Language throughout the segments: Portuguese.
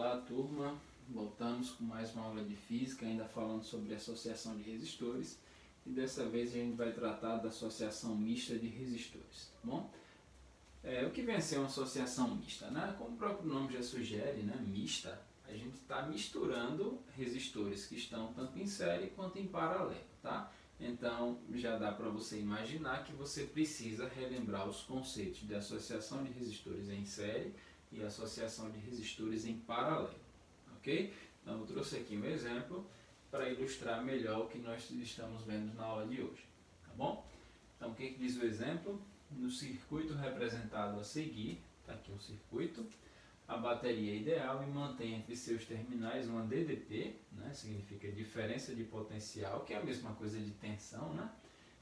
Olá turma, voltamos com mais uma aula de física, ainda falando sobre associação de resistores, e dessa vez a gente vai tratar da associação mista de resistores, tá bom? O que vem a ser uma associação mista, né? Como o próprio nome já sugere, né? Mista, a gente está misturando resistores que estão tanto em série quanto em paralelo, tá? Então já dá para você imaginar que você precisa relembrar os conceitos de associação de resistores em série e associação de resistores em paralelo, ok? Então eu trouxe aqui um exemplo para ilustrar melhor o que nós estamos vendo na aula de hoje, tá bom? Então o que diz o exemplo? No circuito representado a seguir, está aqui o circuito, a bateria é ideal e mantém entre seus terminais uma DDP, né? Significa diferença de potencial, que é a mesma coisa de tensão, né?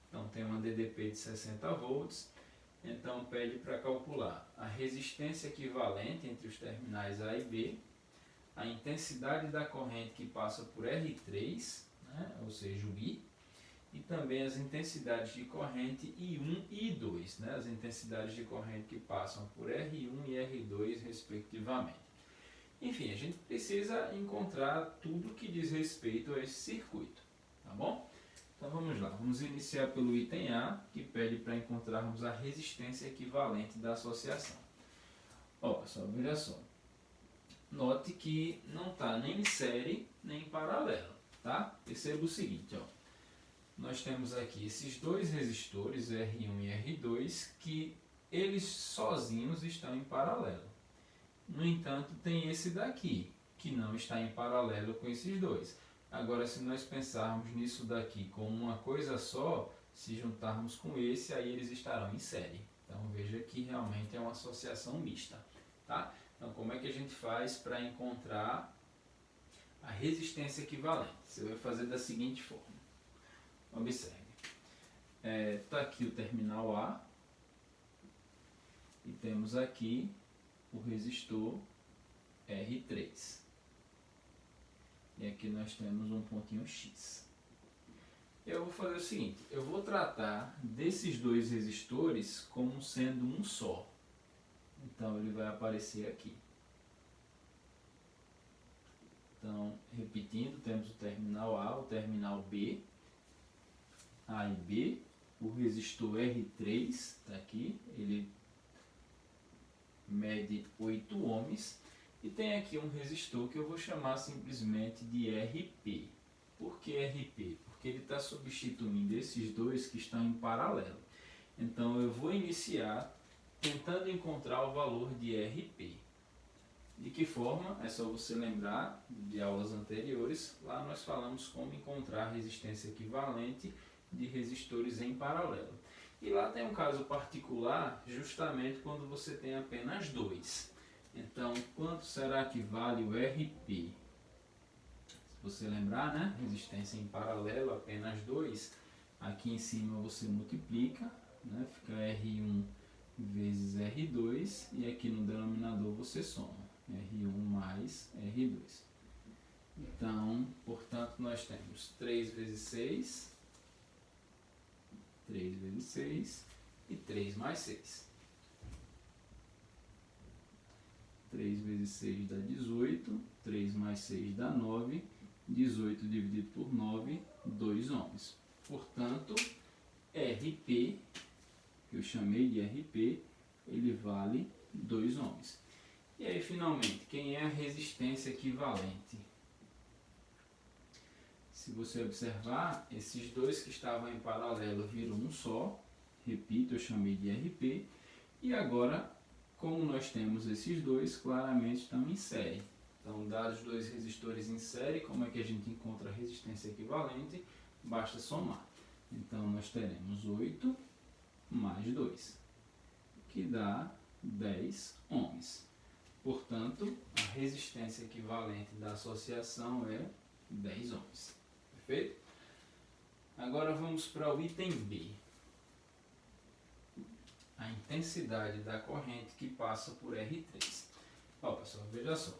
Então tem uma DDP de 60 volts. Então pede para calcular a resistência equivalente entre os terminais A e B, a intensidade da corrente que passa por R3, né, ou seja, o I, e também as intensidades de corrente I1 e I2, né, as intensidades de corrente que passam por R1 e R2 respectivamente. Enfim, a gente precisa encontrar tudo que diz respeito a esse circuito, tá bom? Então vamos lá, vamos iniciar pelo item A, que pede para encontrarmos a resistência equivalente da associação. Ó, pessoal, veja só. Note que não está nem em série, nem em paralelo, tá? Perceba o seguinte, ó. Nós temos aqui esses dois resistores, R1 e R2, que eles sozinhos estão em paralelo. No entanto, tem esse daqui, que não está em paralelo com esses dois. Agora, se nós pensarmos nisso daqui como uma coisa só, se juntarmos com esse, aí eles estarão em série. Então, veja que realmente é uma associação mista, tá? Então, como é que a gente faz para encontrar a resistência equivalente? Você vai fazer da seguinte forma. Observe. Está aqui o terminal A e temos aqui o resistor R3. E aqui nós temos um pontinho X. Eu vou fazer o seguinte, eu vou tratar desses dois resistores como sendo um só. Então ele vai aparecer aqui. Então, repetindo, temos o terminal A, o terminal B, A e B, o resistor R3, está aqui, ele mede 8 ohms. E tem aqui um resistor que eu vou chamar simplesmente de RP. Por que RP? Porque ele está substituindo esses dois que estão em paralelo. Então eu vou iniciar tentando encontrar o valor de RP. De que forma? É só você lembrar de aulas anteriores. Lá nós falamos como encontrar resistência equivalente de resistores em paralelo. E lá tem um caso particular justamente quando você tem apenas dois. Então, quanto será que vale o RP? Se você lembrar, né? Resistência em paralelo, apenas 2. Aqui em cima você multiplica, né? Fica R1 vezes R2. E aqui no denominador você soma. R1 mais R2. Então, portanto, nós temos 3 vezes 6. 3 vezes 6. E 3 mais 6. 3 vezes 6 dá 18, 3 mais 6 dá 9, 18 dividido por 9, 2 ohms. Portanto, RP, que eu chamei de RP, ele vale 2 ohms. E aí, finalmente, quem é a resistência equivalente? Se você observar, esses dois que estavam em paralelo viram um só, repito, eu chamei de RP, e agora, como nós temos esses dois, claramente estão em série. Então, dados dois resistores em série, como é que a gente encontra a resistência equivalente? Basta somar. Então, nós teremos 8 mais 2, que dá 10 ohms. Portanto, a resistência equivalente da associação é 10 ohms. Perfeito? Agora vamos para o item B. A intensidade da corrente que passa por R3. Ó, pessoal, veja só.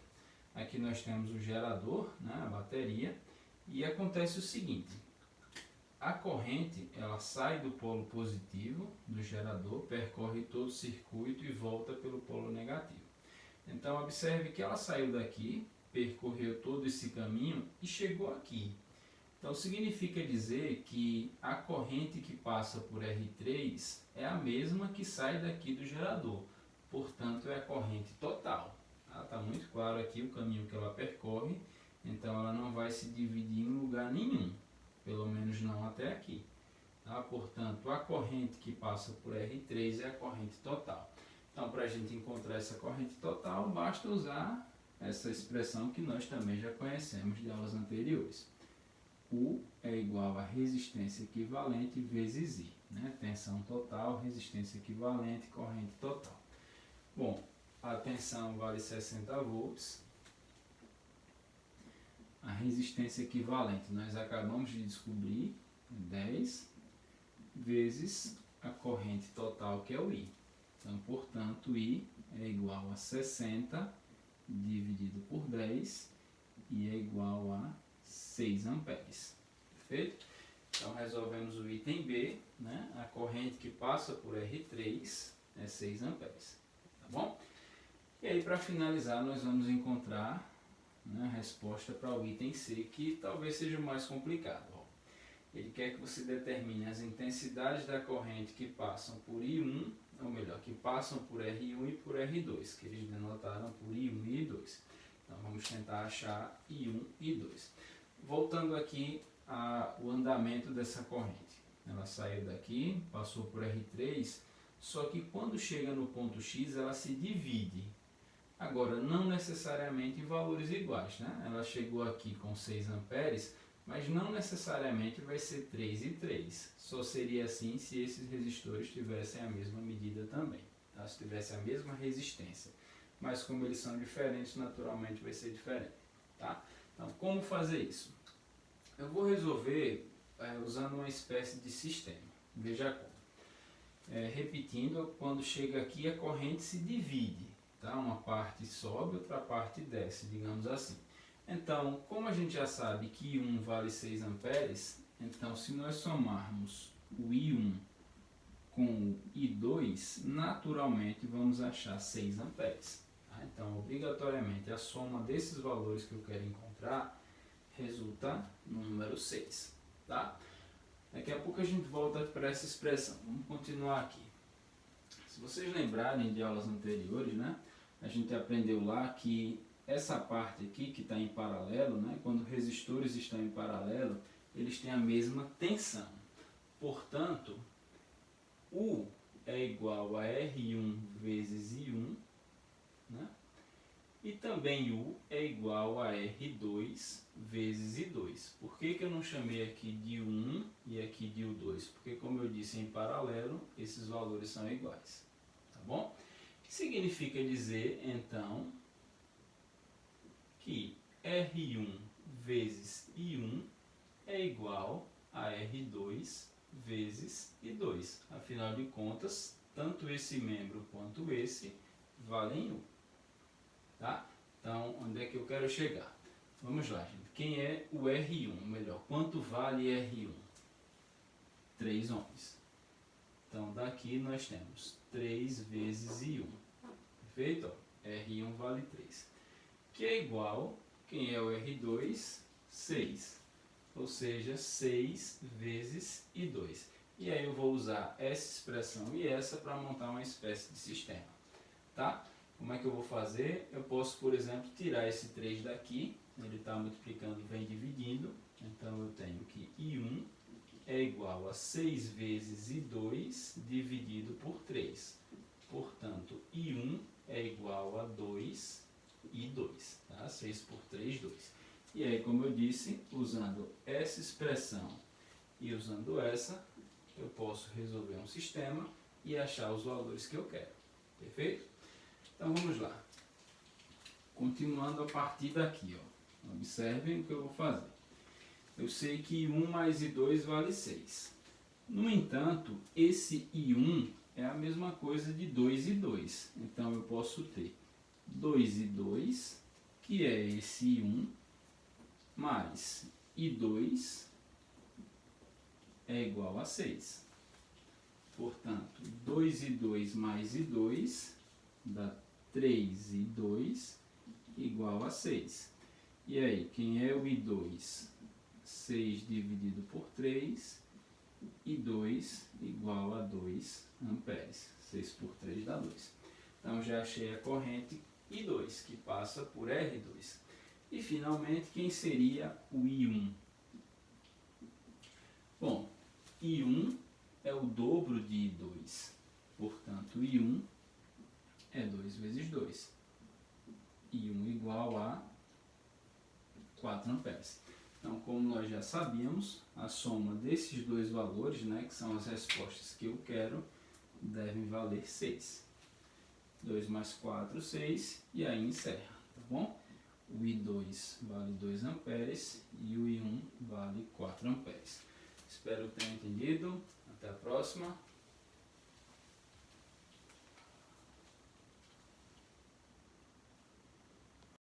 Aqui nós temos o gerador, né, a bateria, e acontece o seguinte. A corrente, ela sai do polo positivo do gerador, percorre todo o circuito e volta pelo polo negativo. Então observe que ela saiu daqui, percorreu todo esse caminho e chegou aqui. Então significa dizer que a corrente que passa por R3 é a mesma que sai daqui do gerador. Portanto, é a corrente total. Está muito claro aqui o caminho que ela percorre, então ela não vai se dividir em lugar nenhum, pelo menos não até aqui. Tá? Portanto, a corrente que passa por R3 é a corrente total. Então, para a gente encontrar essa corrente total, basta usar essa expressão que nós também já conhecemos de aulas anteriores. U é igual a resistência equivalente vezes I. Né? Tensão total, resistência equivalente, corrente total. Bom, a tensão vale 60 volts. A resistência equivalente nós acabamos de descobrir, 10, vezes a corrente total, que é o I. Então, portanto, I é igual a 60 dividido por 10 e é igual a 6 amperes. Perfeito? Então, resolvemos o item B, né? A corrente que passa por R3 é 6 amperes. Tá bom? E aí, para finalizar, nós vamos encontrar, né, a resposta para o item C, que talvez seja o mais complicado. Ó. Ele quer que você determine as intensidades da corrente que passam por I1, ou melhor, que passam por R1 e por R2, que eles denotaram por I1 e I2. Então, vamos tentar achar I1 e I2. Voltando aqui ao andamento dessa corrente. Ela saiu daqui, passou por R3, só que quando chega no ponto X, ela se divide. Agora, não necessariamente em valores iguais. Né? Ela chegou aqui com 6 amperes, mas não necessariamente vai ser 3 e 3. Só seria assim se esses resistores tivessem a mesma medida também. Tá? Se tivessem a mesma resistência. Mas como eles são diferentes, naturalmente vai ser diferente. Tá? Então, como fazer isso? Eu vou resolver usando uma espécie de sistema. Veja como. Repetindo, quando chega aqui, a corrente se divide. Tá? Uma parte sobe, outra parte desce, digamos assim. Então, como a gente já sabe que I1 vale 6 amperes, então se nós somarmos o I1 com o I2, naturalmente vamos achar 6 amperes. Tá? Então, obrigatoriamente, a soma desses valores que eu quero encontrar resulta no número 6. Tá? Daqui a pouco a gente volta para essa expressão. Vamos continuar aqui. Se vocês lembrarem de aulas anteriores, né, a gente aprendeu lá que essa parte aqui que está em paralelo, né, quando resistores estão em paralelo, eles têm a mesma tensão. Portanto, U é igual a R1 vezes I1, né? E também U é igual a R2 vezes I2. Por que eu não chamei aqui de U1 e aqui de U2? Porque, como eu disse, em paralelo, esses valores são iguais. Tá bom? O que significa dizer, então, que R1 vezes I1 é igual a R2 vezes I2. Afinal de contas, tanto esse membro quanto esse valem U. Tá? Então, onde é que eu quero chegar? Vamos lá, gente. Quem é o R1? Melhor, quanto vale R1? 3 ohms. Então, daqui nós temos 3 vezes I1. Perfeito? R1 vale 3. Que é igual, quem é o R2? 6. Ou seja, 6 vezes I2. E aí eu vou usar essa expressão e essa para montar uma espécie de sistema. Tá? Como é que eu vou fazer? Eu posso, por exemplo, tirar esse 3 daqui. Ele está multiplicando e vem dividindo. Então, eu tenho que I1 é igual a 6 vezes I2 dividido por 3. Portanto, I1 é igual a 2 I2. Tá? 6 por 3, 2. E aí, como eu disse, usando essa expressão e usando essa, eu posso resolver um sistema e achar os valores que eu quero. Perfeito? Então, vamos lá. Continuando a partir daqui, ó. Observem o que eu vou fazer. Eu sei que I1 mais I2 vale 6. No entanto, esse I1 é a mesma coisa de 2 e 2. Então, eu posso ter 2 e 2, que é esse I1, mais I2 é igual a 6. Portanto, 2 e 2 mais I2 dá 3 e 2 igual a 6. E aí, quem é o I2? 6 dividido por 3, e 2 igual a 2 amperes. 6 por 3 dá 2. Então já achei a corrente I2, que passa por R2. E finalmente, quem seria o I1? Bom, I1 é o dobro de I2. Portanto, I1 é 2 vezes 2. I1 igual a 4 amperes. Então, como nós já sabíamos, a soma desses dois valores, né, que são as respostas que eu quero, devem valer 6. 2 mais 4, 6, e aí encerra, tá bom? O I2 vale 2 amperes e o I1 vale 4 amperes. Espero que tenham entendido. Até a próxima.